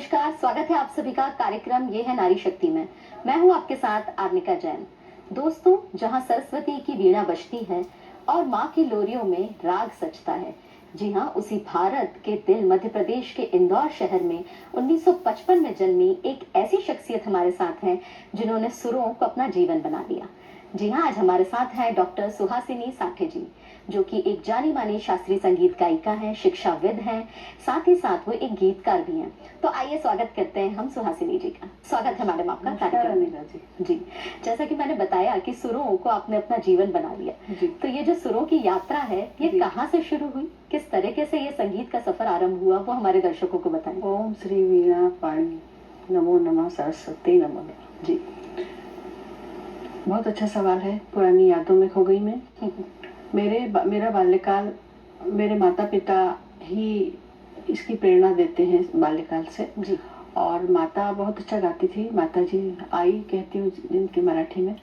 नमस्कार, स्वागत है आप सभी का कार्यक्रम ये है नारी शक्ति में। मैं हूं आपके साथ आर्निका जैन। दोस्तों, जहां सरस्वती की वीणा बजती है और माँ की लोरियों में राग सजता है, जी हाँ, उसी भारत के दिल मध्य प्रदेश के इंदौर शहर में 1955 में जन्मी एक ऐसी शख्सियत हमारे साथ हैं जिन्होंने सुरों को अपना जीवन बना लिया। जी हाँ, आज हमारे साथ है डॉक्टर सुहासिनी साठे जी, जो कि एक जानी मानी शास्त्रीय संगीत गायिका हैं, शिक्षाविद हैं, साथ ही साथ वो एक गीतकार भी हैं। तो आइए स्वागत करते हैं हम सुहासिनी जी का। स्वागत है मैडम आपका कार्यक्रम में। जी, जैसा कि मैंने बताया कि सुरों को आपने अपना जीवन बना लिया जी। तो ये जो सुरों की यात्रा है, ये कहाँ से शुरू हुई, किस तरीके से ये संगीत का सफर आरंभ हुआ, वो हमारे दर्शकों को बताएं। ओम श्री वीणा पाणी नमो नमः सरस्वती नमो नमः। जी, बहुत अच्छा सवाल है। पुरानी यादों में खो गई मैं। मेरा बाल्यकाल, मेरे माता पिता ही इसकी प्रेरणा देते हैं बाल्यकाल से जी। और माता बहुत अच्छा गाती थी। माता जी आई कहती हूँ जिनकी मराठी में,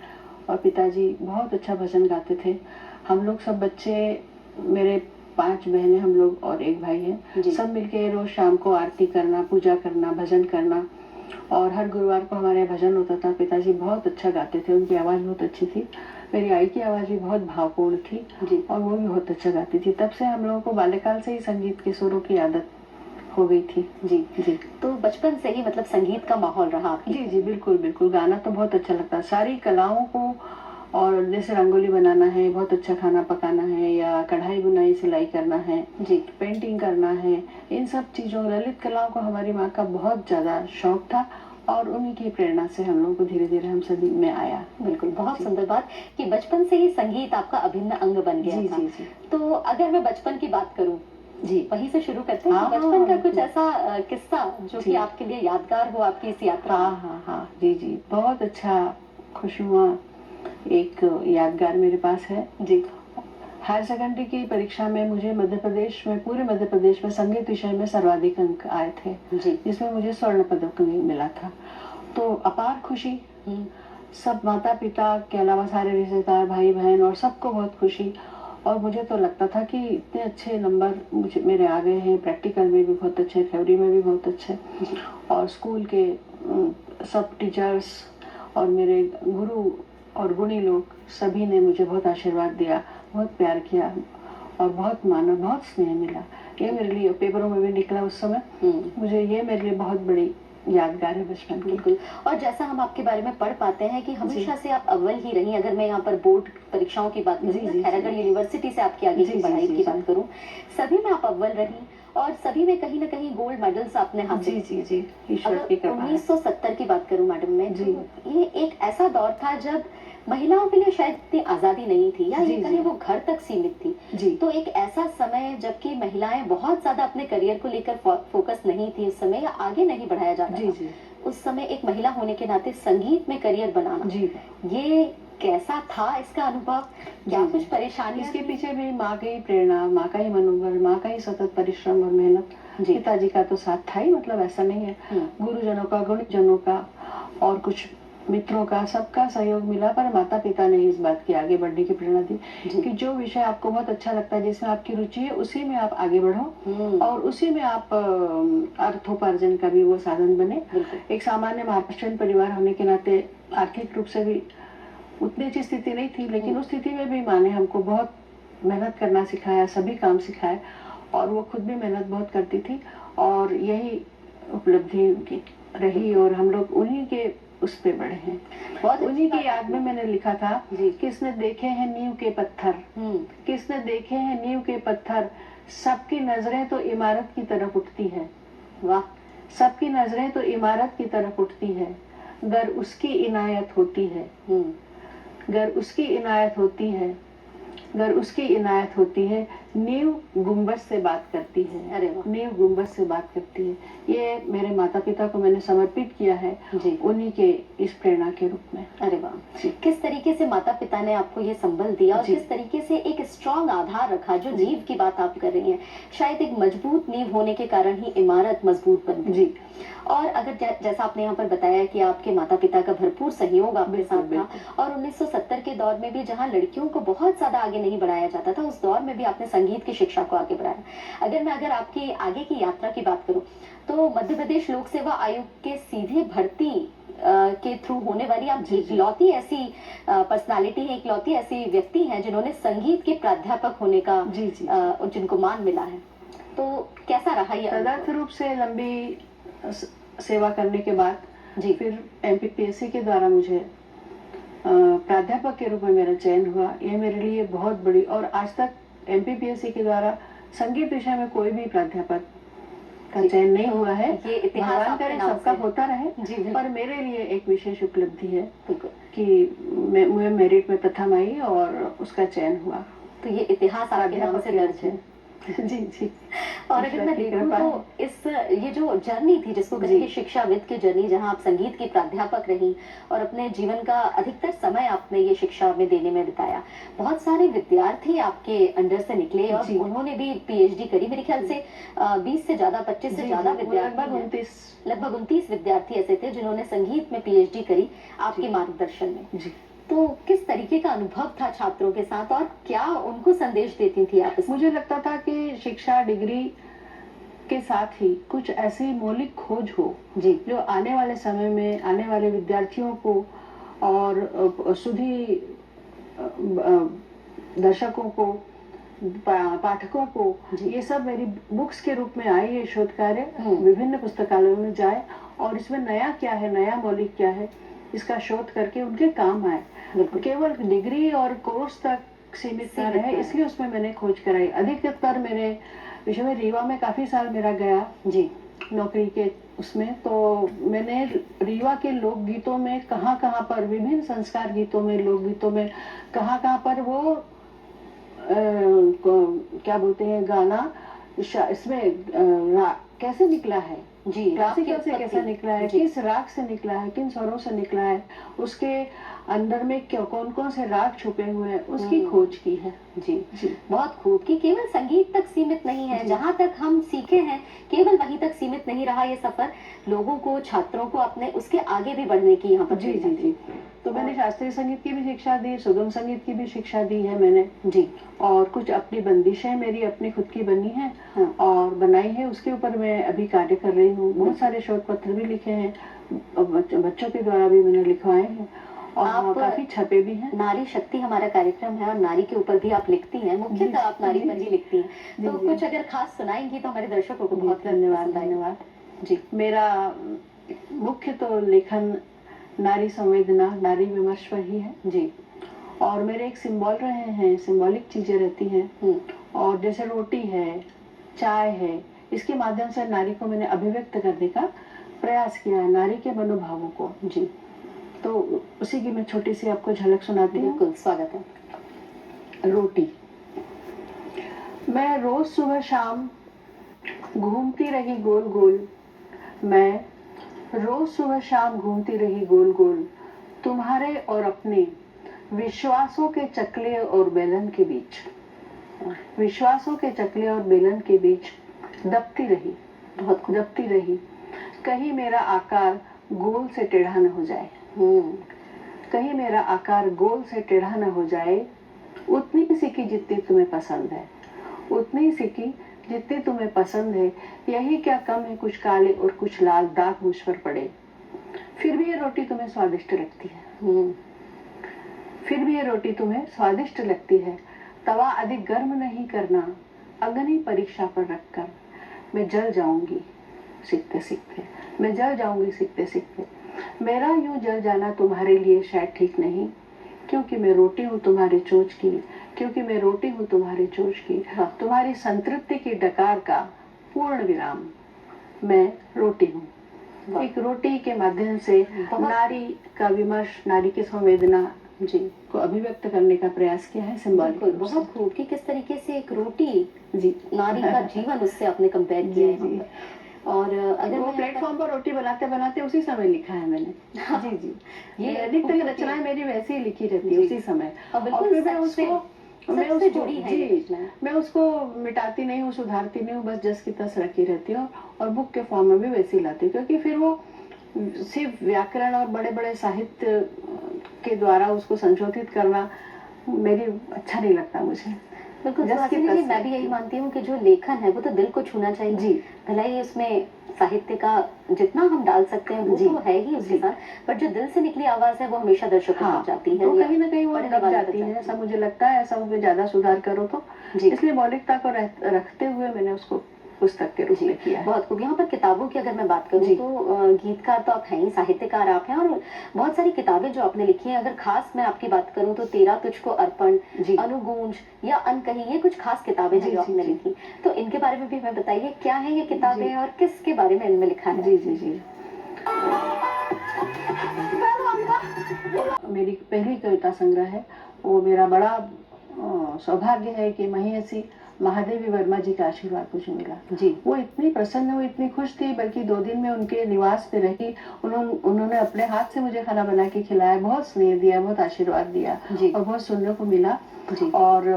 और पिताजी बहुत अच्छा भजन गाते थे। हम लोग सब बच्चे, मेरे 5 बहनें हम लोग और एक भाई है, सब मिलके रोज शाम को आरती करना, पूजा करना, भजन करना। और हर गुरुवार को हमारे यहाँ भजन होता था। पिताजी बहुत अच्छा गाते थे, उनकी आवाज बहुत अच्छी थी। मेरी आई की आवाज भी बहुत भावपूर्ण थी जी। और वो भी बहुत अच्छा गाती थी। तब से हम लोगों को बाल्यकाल से ही संगीत के सुरों की आदत हो गई थी। जी जी। तो बचपन से ही मतलब संगीत का माहौल रहा आपकी? जी जी, बिल्कुल बिल्कुल। गाना तो बहुत अच्छा लगता है। सारी कलाओं को, और जैसे रंगोली बनाना है, बहुत अच्छा खाना पकाना है, या कढ़ाई बुनाई सिलाई करना है जी, पेंटिंग करना है, इन सब चीजों, ललित कलाओं को हमारी माँ का बहुत ज्यादा शौक था और उन्हीं की प्रेरणा से हम लोगों को धीरे धीरे हम सभी में आया। बिल्कुल, बहुत सुंदर बात कि बचपन से ही संगीत आपका अभिन्न अंग बन गया था। जी। तो अगर मैं बचपन की बात करूं जी, वहीं से शुरू करते हैं। हाँ, बचपन का कुछ ऐसा किस्सा जो कि आपके लिए यादगार हो आपकी इस यात्रा? हाँ जी, बहुत अच्छा खुशनुमा एक यादगार मेरे पास है जी। हायर सेकेंडरी की परीक्षा में मुझे मध्य प्रदेश में, पूरे मध्य प्रदेश में संगीत विषय में सर्वाधिक अंक आए थे जी, जिसमें मुझे स्वर्ण पदक मिला था। तो अपार खुशी, सब माता पिता के अलावा सारे रिश्तेदार, भाई बहन और सबको बहुत खुशी। और मुझे तो लगता था कि इतने अच्छे नंबर मुझे मेरे आ गए हैं, प्रैक्टिकल में भी बहुत अच्छे, थ्योरी में भी बहुत अच्छे। और स्कूल के सब टीचर्स और मेरे गुरु और गुणी लोग सभी ने मुझे बहुत आशीर्वाद दिया, बहुत प्यार किया और बहुत माना, बहुत स्नेह मिला। ये मेरे लिए पेपरों में भी निकला उस समय। मुझे ये मेरे लिए बहुत बड़ी यादगार है बचपन की। बिल्कुल। और जैसा हम आपके बारे में पढ़ पाते हैं कि हमेशा से आप अव्वल ही रही। अगर मैं यहाँ पर बोर्ड परीक्षाओं की बात करूँ, खैरागढ़ यूनिवर्सिटी से आपकी आगे की पढ़ाई की बात करूँ, सभी में आप अव्वल रही और सभी में कहीं न कहीं गोल्ड मेडल्स आपने हासिल किए। जी, ईश्वर की कृपा है। 1970 की बात करूँ मैडम मैं जी, ये एक ऐसा दौर था जब महिलाओं के लिए शायद इतनी आजादी नहीं थी, या ये कहें वो घर तक सीमित थी जी। तो एक ऐसा समय जबकि महिलाएं बहुत ज्यादा अपने करियर को लेकर फोकस नहीं थी उस समय, या आगे नहीं बढ़ाया जाता जी जी। उस समय एक महिला होने के नाते संगीत में करियर बनाना जी, ये कैसा था इसका अनुभव? क्या कुछ परेशानी? इसके पीछे भी माँ की प्रेरणा, माँ का ही मनोबल, माँ का ही सतत परिश्रम और मेहनत। पिताजी का तो साथ था ही, मतलब ऐसा नहीं है। गुरुजनों का, गुणजनों का और कुछ मित्रों का, सबका सहयोग मिला, पर माता पिता ने इस बात की आगे बढ़ने की प्रेरणा दी कि जो विषय आपको बहुत अच्छा लगता है, जिसमें आपकी रुचि है, उसी में आप आगे बढ़ो और उसी में आप अर्थोपार्जन का भी वो साधन बने। एक सामान्य महाराष्ट्रीयन परिवार होने के नाते आर्थिक रूप से भी उतनी अच्छी स्थिति नहीं थी, लेकिन उस स्थिति में भी माँ ने हमको बहुत मेहनत करना सिखाया, सभी काम सिखाए, और वो खुद भी मेहनत बहुत करती थी और यही उपलब्धि उनकी रही और हम लोग उन्हीं के उस पे बढ़े हैं। बहुत उन्हीं की याद में मैंने लिखा था, किसने देखे हैं नींव के पत्थर, किसने देखे हैं नींव के पत्थर, सबकी नजरें तो इमारत की तरफ उठती है। वाह! सबकी नजरें तो इमारत की तरफ उठती है, गर उसकी इनायत होती है, गर उसकी इनायत होती है, गर उसकी इनायत होती है, नींव गुंबद से बात करती है। अरे वाह! नींव गुंबद से बात करती है। ये मेरे माता पिता को मैंने समर्पित किया है जी, उन्हीं के इस प्रेरणा के रूप में। अरे वाह! किस तरीके से माता पिता ने आपको ये संबल दिया और किस तरीके से एक स्ट्रॉन्ग आधार रखा? जो नींव की बात आप कर रही हैं, शायद एक मजबूत नींव होने के कारण ही इमारत मजबूत बनती जी। और अगर जैसा आपने यहाँ पर बताया कि आपके माता पिता का भरपूर सहयोग आपके साथ था और 1970 के दौर में भी जहाँ लड़कियों को बहुत ज्यादा आगे नहीं बढ़ाया जाता था, उस दौर में भी आपने संगीत की शिक्षा को आगे बढ़ाया। अगर आपकी आगे की यात्रा की बात करूं तो मध्य प्रदेश लोक सेवा आयोग के सीधे भर्ती के थ्रू होने वाली आप इकलौती ऐसी पर्सनालिटी है, इकलौती ऐसी व्यक्ति हैं जिन्होंने संगीत के प्राध्यापक होने का जिनको मान मिला है। तो कैसा रहा ये? तदर्थ रूप से लंबी सेवा करने के बाद जी फिर एमपीपीएससी के द्वारा मुझे प्राध्यापक के रूप में मेरा चयन हुआ। ये मेरे लिए बहुत बड़ी, और आज तक एमपीपीएससी के द्वारा संगीत विषय में कोई भी प्राध्यापक का चयन नहीं हुआ है। ये इतिहास भगवान करे सबका होता रहे, पर मेरे लिए एक विशेष उपलब्धि है कि मैं मेरिट में प्रथम आई और उसका चयन हुआ। तो ये इतिहास आपके नाम से दर्ज है। जी जी। और अगर मैं देखूं तो इस ये जो जर्नी थी जिसको कहते हैं शिक्षाविद की जर्नी, जहां आप संगीत की प्राध्यापक रही और अपने जीवन का अधिकतर समय आपने ये शिक्षा में देने में बिताया, बहुत सारे विद्यार्थी आपके अंडर से निकले और उन्होंने भी पीएचडी करी। मेरे ख्याल से 20 से ज्यादा, 25 से ज्यादा विद्यार्थी, लगभग 29 विद्यार्थी ऐसे थे जिन्होंने संगीत में पीएचडी करी आपके मार्गदर्शन में। तो किस तरीके का अनुभव था छात्रों के साथ और क्या उनको संदेश देती थी आप? मुझे लगता था कि शिक्षा डिग्री के साथ ही कुछ ऐसी मौलिक खोज हो जी जो आने वाले समय में आने वाले विद्यार्थियों को और सुधी दर्शकों को, पाठकों को, ये सब मेरी बुक्स के रूप में आए। ये शोध कार्य विभिन्न पुस्तकालयों में जाए और इसमें नया क्या है, नया मौलिक क्या है, इसका शोध करके उनके काम आए। केवल डिग्री और कोर्स तक सीमित न रहे, इसलिए उसमें मैंने खोज कराई। अधिकतर मेरे विषय में रीवा में काफी साल मेरा गया जी नौकरी के उसमें, तो मैंने रीवा के लोकगीतों में कहाँ पर, विभिन्न संस्कार गीतों में, लोकगीतों में कहाँ पर वो क्या बोलते हैं गाना इसमें कैसे निकला है जी, क्लासिकल से कैसा निकला है, किस राग से निकला है, किन स्वरों से निकला है, उसके अंदर में कौन से राग छुपे हुए हैं, उसकी खोज की है। जी जी, बहुत खूब। कि केवल संगीत तक सीमित नहीं है, जहाँ तक हम सीखे हैं केवल वहीं तक सीमित नहीं रहा ये सफर, लोगों को, छात्रों को अपने उसके आगे भी बढ़ने की यहाँ पर जी जी जी। तो मैंने शास्त्रीय संगीत की भी शिक्षा दी, सुगम संगीत की भी शिक्षा दी है मैंने जी, और कुछ अपनी बंदिशें मेरी अपनी खुद की बनी है और बनाई है, उसके ऊपर मैं अभी कार्य कर रही हूँ। बहुत सारे शोध पत्र भी लिखे हैं, बच्चों के द्वारा भी मैंने लिखवाए हैं और आप काफी छपे भी हैं। नारी शक्ति हमारा कार्यक्रम है और नारी के ऊपर भी आप लिखती हैं, मुख्यतः आप नारी पर ही लिखती हैं। तो कुछ अगर खास सुनाएंगी तो हमारे दर्शकों को बहुत धन्यवाद जी। मेरा मुख्य तो लेखन नारी संवेदना, नारी विमर्श पर ही है जी, और मेरे एक सिंबल रहे हैं, सिंबॉलिक चीजें रहती हैं, और जैसे रोटी है, चाय है, इसके माध्यम से नारी को मैंने अभिव्यक्त करने का प्रयास किया है, नारी के मनोभावों को जी। तो उसी की मैं छोटी सी आपको झलक सुनाती हूँ। बिल्कुल, स्वागत है। रोटी। मैं रोज सुबह शाम घूमती रही गोल गोल, मैं रोज सुबह शाम घूमती रही गोल गोल, तुम्हारे और अपने विश्वासों के चकले और बेलन के बीच, विश्वासों के चकले और बेलन के बीच दबती रही, बहुत दबती रही। कहीं मेरा आकार गोल से टेढ़ा न हो जाए, कहीं मेरा आकार गोल से टेढ़ा न हो जाए। उतनी सीखी जितनी तुम्हें पसंद है, उतनी सीखी जितनी तुम्हें पसंद है। यही क्या कम है, कुछ काले और कुछ लाल दाग मुझ पर पड़े, फिर भी ये रोटी तुम्हें स्वादिष्ट लगती है, फिर भी ये रोटी तुम्हें स्वादिष्ट लगती है। तवा अधिक गर्म नहीं करना, अग्नि परीक्षा पर रखकर मैं जल जाऊंगी सीखते सीखते, मैं जल जाऊंगी सीखते सीखते। मेरा यूं जल जाना तुम्हारे लिए शायद ठीक नहीं, क्योंकि मैं रोटी हूँ तुम्हारे चोंच की, क्योंकि मैं रोटी हूँ तुम्हारी चोंच की, तुम्हारी संतृप्ति की डकार का पूर्ण विराम मैं रोटी हूँ। एक रोटी के माध्यम से नारी का विमर्श, नारी की संवेदना जी को अभिव्यक्त करने का प्रयास किया है सिंबॉलिक। बहुत खूब कि किस तरीके से एक रोटी जी नारी का जीवन उससे आपने कंपेयर किया है। और अगर वो प्लेटफॉर्म पर रोटी बनाते बनाते उसी समय लिखा है मैंने। जी जी, ये अधिक तक रचनाएं मेरी वैसे ही लिखी रहती है उसी समय, और फिर मैं उसको जुड़ी है, मैं उसको मिटाती नहीं हूँ, सुधारती नहीं हूँ, बस जस की तस रखी रहती हूँ और बुक के फॉर्म में भी वैसे ही लाती हूँ, क्योंकि फिर वो सिर्फ व्याकरण और बड़े बड़े साहित्य के द्वारा उसको संशोधित करना मेरी अच्छा नहीं लगता मुझे। बिल्कुल जस की सुहासिनी जी, तस मैं भी यही मानती हूँ कि जो लेखन है वो तो दिल को छूना चाहिए। जी। भले ही उसमें साहित्य का जितना हम डाल सकते हैं वो जी, तो है ही उसके जी। साथ, पर जो दिल से निकली आवाज है वो हमेशा दर्शकों हाँ, तक जाती है तो या कहीं न कहीं वो पढ़ने दब वालों तक जाती है, जाती ऐसा मुझे लगता है, ऐसा उसमें ज़्यादा सुधार करो तो। जी। इसलिए मौलिकता को रखते हुए मैंने उसको पुस्तक के रूप जी, में किया है। बहुत खूब। यहाँ पर किताबों की अगर मैं बात करूँ जी। तो गीतकार तो आप हैं ही, साहित्यकार आप हैं और बहुत सारी किताबें जो आपने लिखी हैं, अगर खास मैं आपकी बात करूँ तो तेरा तुझको अर्पण, जी। अनुगूंज या अनकही, ये कुछ खास किताबें हैं जी, जो जी, आपने जी। लिखी। तो इनके बारे में भी हमें बताइए, क्या है ये जी। किताबें और किसके बारे में इनमें लिखा है? जी, जी, जी। मेरी पहली कविता संग्रह है, वो मेरा बड़ा सौभाग्य है कि महिषी महादेवी वर्मा जी का आशीर्वाद मुझे मिला। जी। वो इतनी प्रसन्न, वो इतनी खुश थी, बल्कि 2 दिन में उनके निवास पे रही। उन्होंने अपने हाथ से मुझे खाना बना के खिलाया, बहुत स्नेह दिया, बहुत आशीर्वाद दिया जी। और बहुत सुनने को मिला। जी। और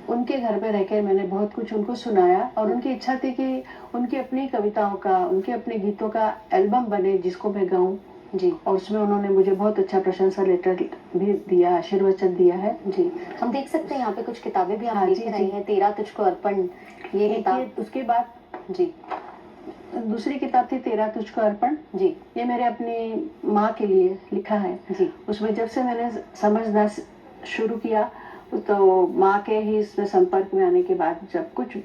उनके घर पे रहकर मैंने बहुत कुछ उनको सुनाया और उनकी इच्छा थी कि उनकी अपनी कविताओं का, उनके अपने गीतों का एल्बम बने जिसको मैं गाऊं। जी। और उसमें उन्होंने मुझे बहुत अच्छा प्रशंसा लेटर भी दिया, आशीर्वचन दिया है। जी, हम देख सकते हैं यहाँ पे कुछ किताबें भी आप हाँ, लेके जी, रहे जी। हैं, तेरा तुझको अर्पण, ये एक किताब। ये, उसके बाद जी। दूसरी किताब थी तेरा तुझको अर्पण। जी। ये मेरे अपनी माँ के लिए लिखा है। जी। उसमें जब से मैंने समझना शुरू किया तो माँ के ही इसमें संपर्क में आने के बाद जब कुछ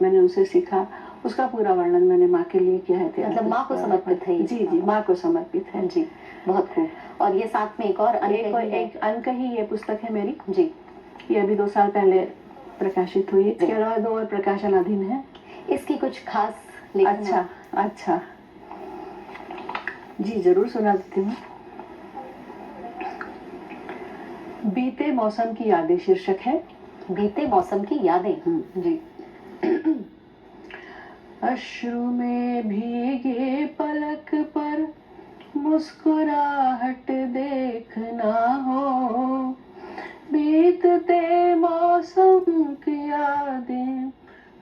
मैंने उनसे सीखा, उसका पूरा वर्णन मैंने माँ के लिए किया है। मतलब माँ को समर्पित है ये जी, जी, किताब। माँ को समर्पित है। जी, बहुत खूब। और ये साथ में एक और अनकही है। एक अनकही ये पुस्तक है मेरी। जी। ये अभी 2 साल पहले प्रकाशित हुई। इसके अलावा 2 और प्रकाशनाधीन है। इसकी कुछ खास लेखन अच्छा, अच्छा। जी, ज़रूर सुना देती हूँ। बीते मौसम की यादें शीर्षक है। बीते मौसम की यादें। जी। अश्रु में भीगे पलक पर मुस्कुराहट देखना हो, बीतते मौसम की यादें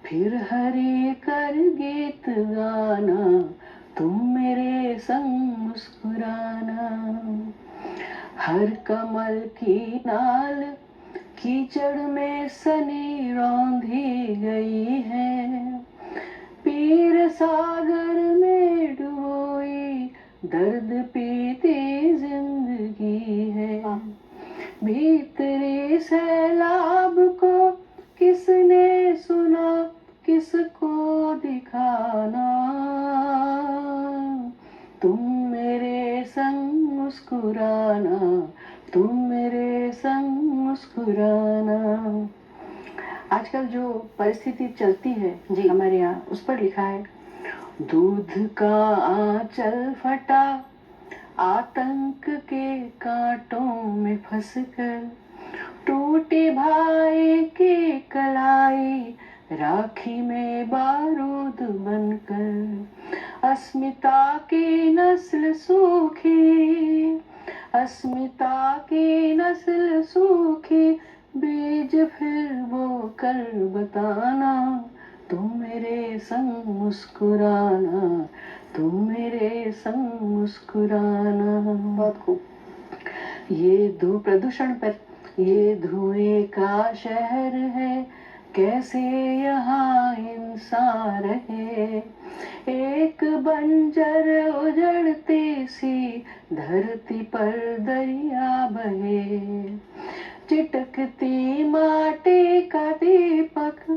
फिर हरी कर गीत गाना, तुम मेरे संग मुस्कुराना। हर कमल की नाल कीचड़ में सनी रौंधी गई है, पीर सागर में डुबोई दर्द पीती जिंदगी है। भीतरी सैलाब को किसने सुना, किसको दिखाना, तुम मेरे संग मुस्कुराना, तुम मेरे संग मुस्कुराना। आजकल जो परिस्थिति चलती है जी। हमारे यहाँ, उस पर लिखा है। दूध का आंचल फटा आतंक के कांटों में फंसकर, टूटे भाई की कलाई राखी में बारूद बनकर, अस्मिता की नस्ल सूखी, अस्मिता की नस्ल सूखी, बीज फिर बो कर बताना, तुम मेरे संग मुस्कुराना, तुम मेरे संग मुस्कुराना। बहुत खूब। ये प्रदूषण पर, ये धुएं का शहर है, कैसे यहाँ इंसान रहे, एक बंजर उजड़ती सी धरती पर दरिया बहे, चिटकती माटी का दीपक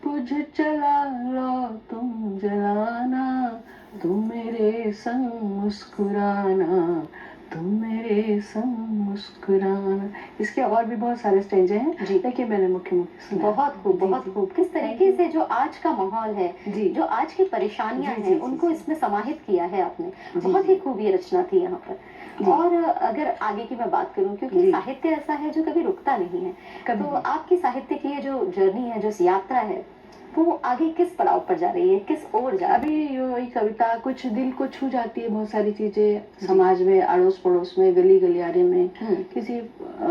बुझ चला लो तुम जलाना, तुम मेरे संग मुस्कुराना, तुम मेरे संग मुस्कुराना। इसके और भी बहुत सारे स्टेंजे हैं जी। लेकिन मैंने मुख्य बहुत खूब, बहुत खूब। किस तरीके से जो आज का माहौल है, जी। जो आज की परेशानियां जी, हैं, जी, उनको जी। इसमें समाहित किया है आपने। जी, बहुत जी। ही खूब ये रचना थी यहाँ पर। जी। और अगर आगे की मैं बात करूं, क्योंकि जी। साहित्य ऐसा है जो कभी रुकता नहीं है, कभी तो नहीं। आपकी साहित्य की ये जो जर्नी है, जो यात्रा है, वो आगे किस पड़ाव पर जा रही है, किस ओर जा रही है? अभी ये कविता कुछ दिल को छू जाती है, बहुत सारी चीजें समाज में, अड़ोस पड़ोस में, गली गलियारे में, किसी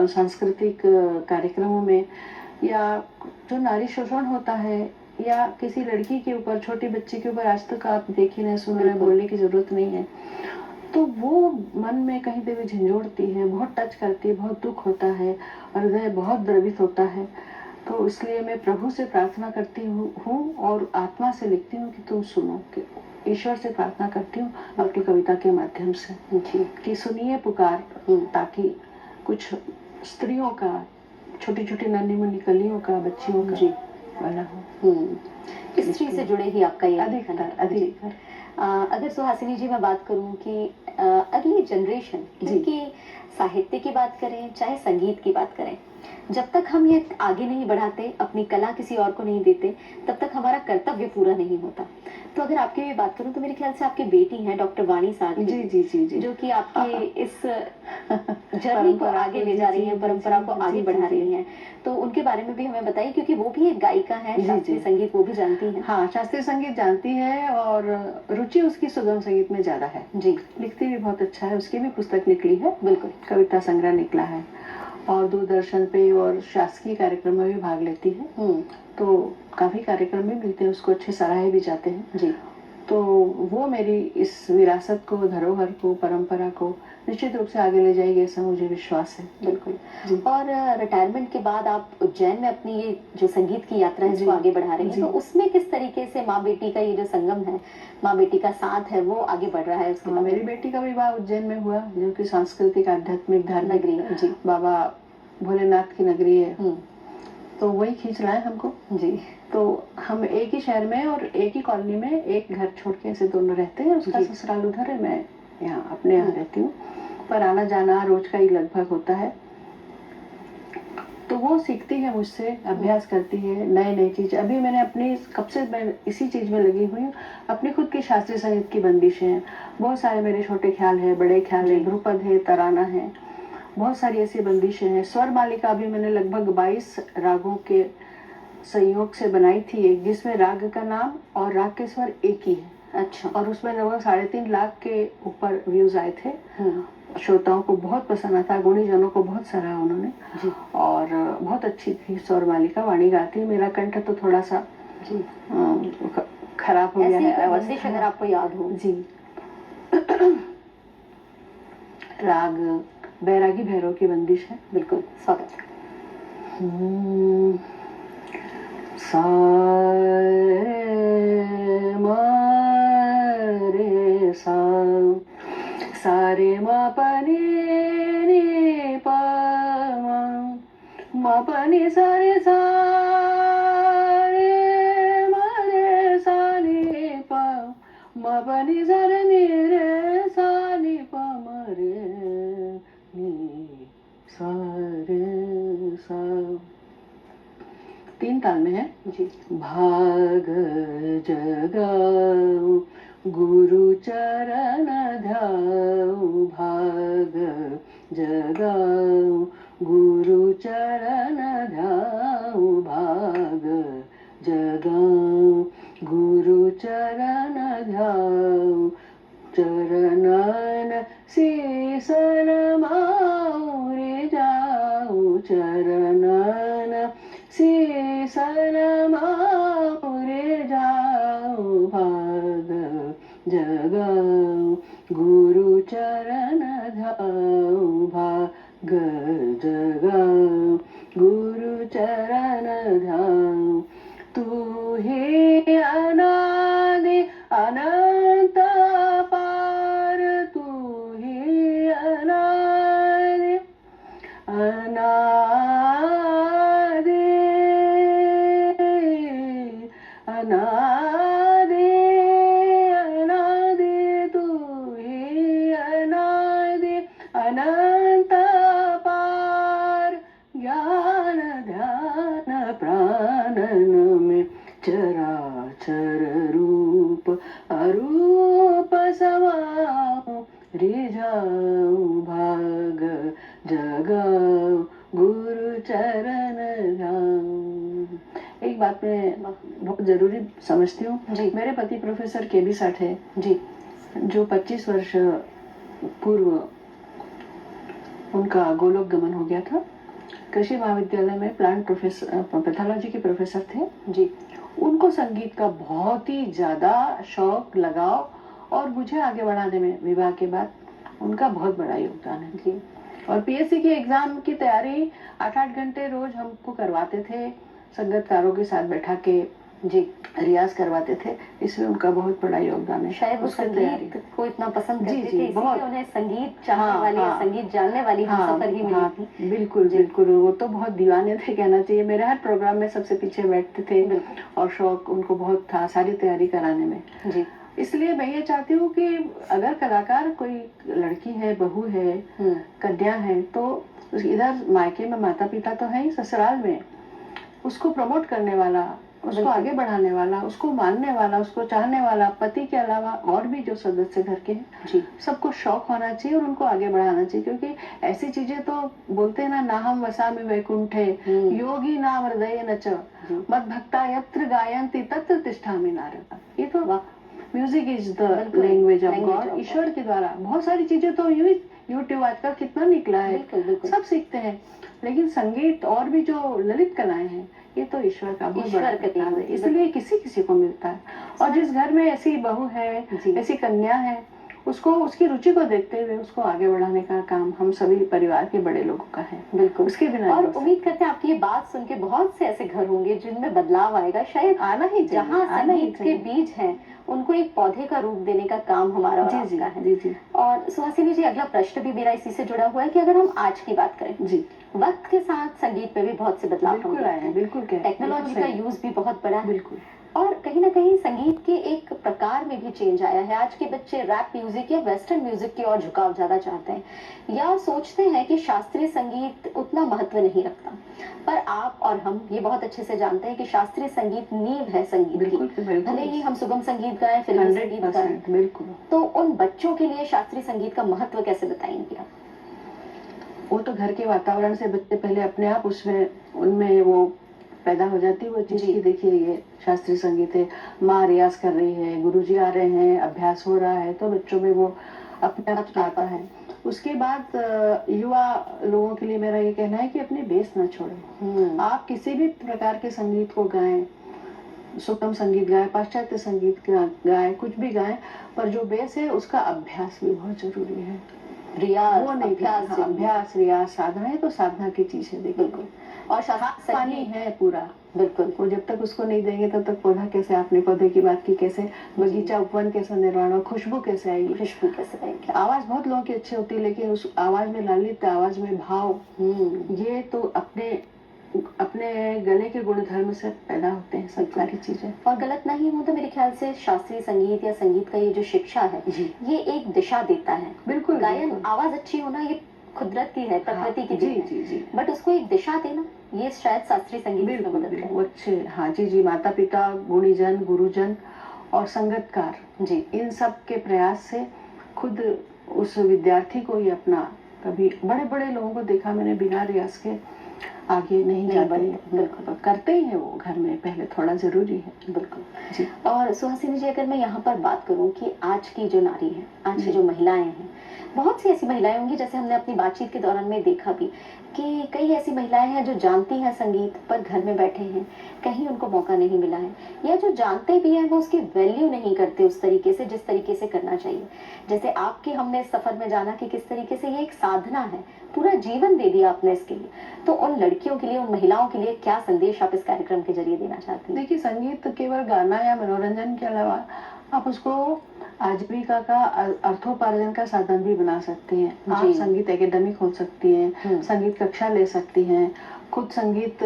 सांस्कृतिक कार्यक्रमों में, या जो नारी शोषण होता है, या किसी लड़की के ऊपर, छोटी बच्ची के ऊपर आज तक आप देख ही नहीं, सुन रहे, बोलने की जरूरत नहीं है, तो वो मन में कहीं पे भी झंझोड़ती है, बहुत टच करती है, बहुत दुख होता है, हृदय बहुत द्रवित होता है। तो इसलिए मैं प्रभु से प्रार्थना करती हूँ और आत्मा से लिखती हूँ कि तुम सुनो, कि ईश्वर से प्रार्थना करती हूँ अपनी कविता के माध्यम से कि सुनिए पुकार, ताकि कुछ स्त्रियों का, छोटी छोटी नन्ही मुन्नी कलियों का, बच्चियों का भला हो। स्त्री से जुड़े ही आपका ये अधिकतर। अगर सुहासिनी जी मैं बात करूं कि अगली जनरेशन, क्योंकि साहित्य की बात करें चाहे संगीत की बात करें, जब तक हम ये आगे नहीं बढ़ाते, अपनी कला किसी और को नहीं देते, तब तक हमारा कर्तव्य पूरा नहीं होता। तो अगर आपकी भी बात करूं तो मेरे ख्याल से आपकी बेटी हैं डॉक्टर वाणी साहनी जी, जो कि आपके इस जर्नी को आगे ले जा रही हैं, परंपरा को आगे बढ़ा रही हैं। तो उनके बारे में भी हमें बताइए, क्योंकि वो भी एक गायिका है, शास्त्रीय संगीत वो भी जानती हैं। हाँ, शास्त्रीय संगीत जानती है और रुचि उसकी सुगम संगीत में ज्यादा है जी। लिखती भी बहुत अच्छा है, उसकी भी पुस्तक निकली है, बिल्कुल, कविता संग्रह निकला है और दूरदर्शन पे और शासकीय कार्यक्रम में भी भाग लेती है। तो काफी कार्यक्रम में मिलते हैं उसको, अच्छे सराहे भी जाते हैं जी। तो वो मेरी इस विरासत को, धरोहर को, परंपरा को निश्चित रूप से आगे ले जाएगी, ऐसा मुझे विश्वास है। बिल्कुल जी। और रिटायरमेंट के बाद आप उज्जैन में अपनी ये जो संगीत की यात्रा है इसको आगे बढ़ा रहे हैं, तो उसमें किस तरीके से माँ बेटी का ये जो संगम है, माँ बेटी का साथ है, वो आगे बढ़ रहा है? उसके बाद मेरी बेटी का विवाह उज्जैन में हुआ, जो कि सांस्कृतिक आध्यात्मिक धार्मिक नगरी है जी, बाबा भोलेनाथ की नगरी है। तो वही खींच रहा है हमको जी। तो हम एक ही शहर में और एक ही कॉलोनी में एक घर छोड़ के ऐसे दोनों रहते हैं। उसका ससुराल उधर है, मैं यहाँ अपने यहाँ रहती हूँ, पर आना जाना रोज का ही लगभग होता है। तो वो सीखती है मुझसे, अभ्यास करती है नए नई चीज। अभी मैंने अपनी, कब से मैं इसी चीज में लगी हुई हूँ, अपनी खुद की शास्त्रीय संगीत की बंदिशें हैं। बहुत सारे मेरे छोटे ख्याल है, बड़े ख्याल है, ध्रुपद है, तराना है, बहुत सारी ऐसी बंदिशें हैं। स्वर मालिका भी मैंने लगभग 22 रागों के संयोग से बनाई थी एक, जिसमें राग का नाम और राग के स्वर एक ही है। अच्छा। और उसमें लगभग 3.5 लाख के ऊपर व्यूज आए थे। श्रोताओं को बहुत पसंद आता, गुणीजनों को बहुत सराहा उन्होंने जी। और बहुत अच्छी थी स्वर मालिका। वाणी गाती है, मेरा कंठ तो थोड़ा सा जी खराब हो गया है। बंदिश अगर आपको याद हो जी राग बैरागी भैरव की बंदिश है। बिल्कुल, स्वागत। सा रे सा, सारे मा पनी रे पा, मा पनी सारे सा रे मा रे सा नी पा, मा पनी सा रे नी रे सा नी पा मा रे नी सा रे सा। 3 ताल में है जी। भाग जगाओ गुरु चरण ध्याओ, भाग जगाओ गुरु चरण ध्याओ, भाग जगाओ गुरु चरण ध्याओ, चरणन शीस नमाओ रे जाओ, चरणन शीस नमाओ रे जाओ, भाग जगाओ गुरु चरण ध्याओ, भाग जगाओ गुरु चरण ध्याओ। तू ही अनादि अनंत पार, तू ही अनादि अनादि अनादि अनादि, तू ही अनादि अनंत पार, ज्ञान ध्यान प्राणन में चराचर रूप अरूप समाओ रे जाओ, भाग जगाओ गुरु चरण ध्याओ। एक बात मैं बहुत जरूरी समझती हूँ, मेरे पति प्रोफेसर के बी साठ है जी, जो 25 वर्ष पूर्व उनका गोलोक गमन हो गया था। कृषि महाविद्यालय में प्लांट प्रोफेसर, पैथोलॉजी के प्रोफेसर थे जी। उनको संगीत का बहुत ही ज्यादा शौक, लगाव और मुझे आगे बढ़ाने में विवाह के बाद उनका बहुत बड़ा योगदान है जी। और पीएससी की एग्जाम की तैयारी 8-8 घंटे रोज हमको करवाते थे, संगतकारों के साथ बैठा के जी रियाज करवाते थे, इसमें उनका बहुत बड़ा योगदान है। शायद वो उसकी तैयारी संगीत को इतना पसंद जी, करते जी, थे, बहुत। इसीलिए उन्हें संगीत चाहने हाँ, वाली या हाँ। संगीत जानने वाली हमसफर ही मिली थी। बिल्कुल जी। बिल्कुल, वो तो बहुत दीवाने थे कहना चाहिए। मेरे हर प्रोग्राम में सबसे पीछे बैठते थे बिल्कुल। और शौक उनको बहुत था सारी तैयारी कराने में। जी। इसलिए मैं ये चाहती हूँ कि अगर कलाकार कोई लड़की है, बहू है, कन्या है, तो इधर मायके में माता पिता तो है ही, ससुराल में उसको प्रमोट करने वाला, उसको आगे बढ़ाने वाला, उसको मानने वाला, उसको चाहने वाला, पति के अलावा और भी जो सदस्य घर के हैं जी। सबको शौक होना चाहिए और उनको आगे बढ़ाना चाहिए, क्योंकि ऐसी चीजें तो बोलते हैं ना हम वसामि वैकुंठे योगी नाम हृदय न च मद भक्ता यत्र गायन्ति तत्र तिष्ठामि नारद। ये तो music is the language of God. ईश्वर के द्वारा बहुत सारी चीजें तो यूट्यूब आजकल कितना निकला है, सब सीखते हैं, लेकिन संगीत और भी जो ललित कलाएं हैं ये तो ईश्वर का बहुत बड़ा प्रसाद है, इसलिए किसी किसी को मिलता है। और जिस घर में ऐसी बहू है, ऐसी कन्या है, उसको उसकी रुचि को देखते हुए उसको आगे बढ़ाने का काम हम सभी परिवार के बड़े लोगों का है। बिल्कुल, उसके बिना और उम्मीद करते हैं आपकी ये बात सुन के बहुत से ऐसे घर होंगे जिनमें बदलाव आएगा, शायद आना ही चाहिए, जहाँ संगीत के बीज हैं उनको एक पौधे का रूप देने का काम हमारा और आपका है। जी जी। और सुहासिनी जी, अगला प्रश्न भी मेरा इसी से जुड़ा हुआ है कि अगर हम आज की बात करें जी, वक्त के साथ संगीत में भी बहुत से बदलाव बिल्कुल आए हैं, बिल्कुल टेक्नोलॉजी का यूज भी बहुत बड़ा है, बिल्कुल, और कहीं ना कहीं संगीत के एक प्रकार में भी चेंज आया है। आज के बच्चे रैप म्यूजिक या वेस्टर्न म्यूजिक की ओर झुकाव ज्यादा चाहते हैं या सोचते हैं कि शास्त्रीय संगीत उतना महत्व नहीं रखता, पर आप और हम ये बहुत अच्छे से जानते हैं कि शास्त्रीय संगीत नींव है संगीत की। भले ही हम सुगम संगीत गाएं, फिल्मी संगीत गाएं, बिल्कुल। तो उन बच्चों के लिए शास्त्रीय संगीत का महत्व कैसे बताएंगे आप? वो तो घर के वातावरण से बच्चे पहले अपने आप उसमें उनमें वो पैदा हो जाती है वो चीज की। देखिए ये शास्त्रीय संगीत है, माँ रियाज कर रही है, गुरुजी आ रहे हैं, अभ्यास हो रहा है, तो बच्चों में वो अपने आप आता है। उसके बाद युवा लोगों के लिए मेरा ये कहना है कि अपने बेस ना छोड़ें। आप किसी भी प्रकार के संगीत को गाएं, सुगम संगीत गाएं, पाश्चात्य संगीत गाएं, कुछ भी गाएं, पर जो बेस है उसका अभ्यास भी बहुत जरूरी है। रियाज, वो नहीं, अभ्यास रियाज साधना है तो साधना की चीज है। बिल्कुल। और पानी है पूरा, बिल्कुल। वो जब तक उसको नहीं देंगे तब तक पौधा कैसे, आपने पौधे की बात की, कैसे बगीचा उपवन कैसे निर्माण हो, खुशबू कैसे आएगी, खुशबू कैसे आएगी। आवाज बहुत लोगों की अच्छी होती है, लेकिन उस आवाज में लालित्य, आवाज में भाव, ये तो अपने गले के गुणधर्म से पैदा होते हैं सब सारी चीजें। और गलत नहीं हूँ तो मेरे ख्याल से शास्त्रीय संगीत या संगीत का ये जो शिक्षा है ये एक दिशा देता है। बिल्कुल, गायन आवाज अच्छी होना ये कुदरत की है, प्रकृति की जी जी जी, बट उसको एक दिशा देना ये शायद शास्त्रीय संगीत में मदद है। अच्छे, हाँ जी जी, माता पिता, गुणीजन, गुरुजन और संगतकार जी, इन सब के प्रयास से खुद उस विद्यार्थी को ही अपना, कभी बड़े बड़े लोगों को देखा मैंने बिना रियाज के आगे नहीं जाते, बिल्कुल करते ही है वो घर में, पहले थोड़ा जरूरी है। बिल्कुल जी। और सुहासिनी जी, अगर मैं यहाँ पर बात करूँ कि आज की जो नारी है, आज की जो महिलाएं हैं, बहुत सी ऐसी महिलाएं होंगी, जैसे हमने अपनी बातचीत के दौरान में देखा भी कि कई ऐसी महिलाएं हैं जो जानती हैं संगीत पर घर में बैठे हैं, कहीं उनको मौका नहीं मिला है, या जो जानते भी हैं वो उसकी वैल्यू नहीं करते उस तरीके से जिस तरीके से करना चाहिए। जैसे आपके हमने इस सफर में जाना कि किस तरीके से ये एक साधना है, पूरा जीवन दे दिया आपने इसके लिए, तो उन लड़कियों के लिए, उन महिलाओं के लिए क्या संदेश आप इस कार्यक्रम के जरिए देना चाहती हैं? देखिए, संगीत केवल गाना या मनोरंजन के अलावा आप उसको आजीविका का, अर्थोपार्जन का साधन भी बना सकती हैं। आप संगीत एकेडमी खोल सकती हैं, संगीत कक्षा ले सकती हैं, खुद संगीत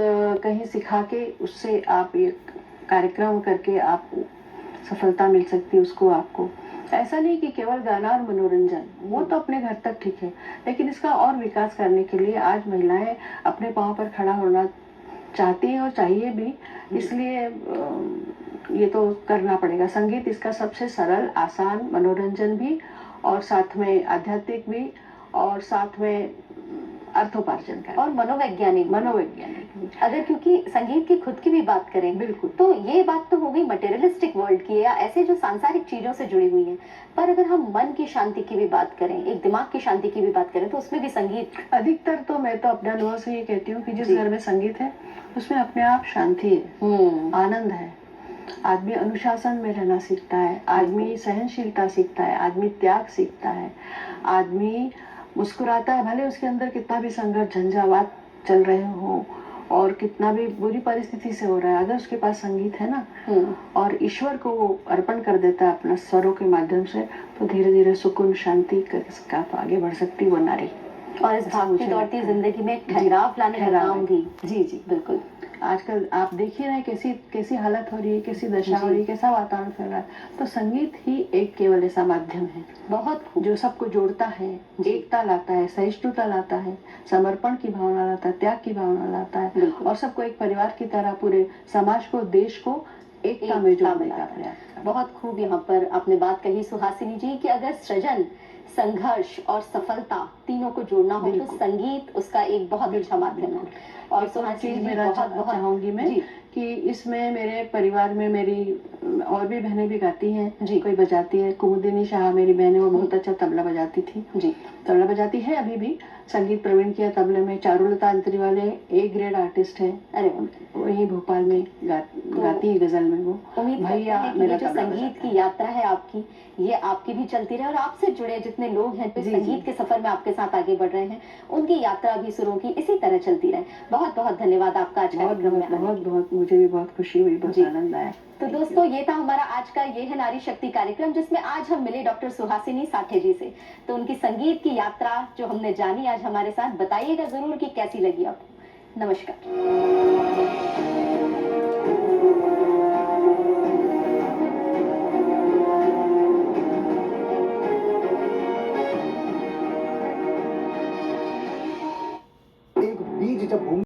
कहीं सिखा के उससे आप ये कार्यक्रम करके आप सफलता मिल सकती है उसको आपको। ऐसा नहीं कि केवल गाना और मनोरंजन, वो तो अपने घर तक ठीक है, लेकिन इसका और विकास करने के लिए आज महिलाएं अपने पांव पर खड़ा होना चाहती हैं और चाहिए भी, इसलिए ये तो करना पड़ेगा। संगीत इसका सबसे सरल, आसान, मनोरंजन भी और साथ में आध्यात्मिक भी और साथ में अर्थोपार्जन का और मनोवैज्ञानिक अगर क्योंकि संगीत की खुद की भी बात करें, बिल्कुल, तो ये बात तो हो गई मटेरियलिस्टिक वर्ल्ड की या ऐसे जो सांसारिक चीजों से जुड़ी हुई है, पर अगर हम मन की शांति की भी बात करें, एक दिमाग की शांति की भी बात करें, तो उसमें भी संगीत अधिकतर, तो मैं तो अपने अनुभव से ये कहती हूँ कि जिस घर में संगीत है उसमें अपने आप शांति है, आनंद है, आदमी अनुशासन में रहना सीखता है, आदमी सहनशीलता सीखता है, आदमी त्याग सीखता है, आदमी मुस्कुराता है भले उसके अंदर कितना भी संघर्ष झंझावात चल रहे हो और कितना भी बुरी परिस्थिति से हो रहा है, अगर उसके पास संगीत है ना और ईश्वर को वो अर्पण कर देता है अपना स्वरों के माध्यम से, तो धीरे धीरे सुकून शांति का आगे बढ़ सकती वो नारी। और इस भागती दौड़ती जिंदगी में ठहराव लाने का काम भी। जी जी बिल्कुल। आजकल आप देखिए ना कैसी कैसी हालत हो रही है, कैसी दशा हो रही है, कैसा वातावरण फैल रहा है, तो संगीत ही एक केवल ऐसा माध्यम है बहुत जो सबको जोड़ता है, एकता लाता है, सहिष्णुता लाता है, समर्पण की भावना लाता है, त्याग की भावना लाता है और सबको एक परिवार की तरह पूरे समाज को, देश को एकता में जोड़ने का प्रयास। बहुत खूब यहाँ पर आपने बात कही सुहासिनी जी कि अगर सृजन, संघर्ष और सफलता तीनों को जोड़ना हो तो संगीत उसका एक बहुत अच्छा माध्यम है। और सुहासिनी जी मेरा बहुत चाहूंगी मैं कि इसमें मेरे परिवार में मेरी और भी बहनें भी गाती हैं जी, कोई बजाती है। कुमुदिनी शाह मेरी बहन है, वो बहुत अच्छा तबला बजाती थी जी, तबला बजाती है अभी भी, संगीत प्रवीण किया तबले में। चारुलता अंतरी वाले ए ग्रेड आर्टिस्ट है, अरे वही भोपाल में गाती है गजल में वो। उम्मीद भैया मेरा जो संगीत की यात्रा है आपकी, ये आपकी भी चलती रहे और आपसे जुड़े जितने लोग हैं जो संगीत के सफर में आपके साथ आगे बढ़ रहे हैं, उनकी यात्रा भी सुरों की इसी तरह चलती रहे। बहुत बहुत धन्यवाद आपका आज कार्यक्रम में। बहुत बहुत मुझे भी बहुत खुशी हुई, बहुत आनंद आया। तो दोस्तों ये था हमारा आज का ये है नारी शक्ति कार्यक्रम, जिसमें आज हम मिले डॉक्टर सुहासिनी साठे जी से। तो उनकी संगीत की यात्रा जो हमने जानी आज हमारे साथ, बताइएगा जरूर कि कैसी लगी आपको। नमस्कार। एक बीज जब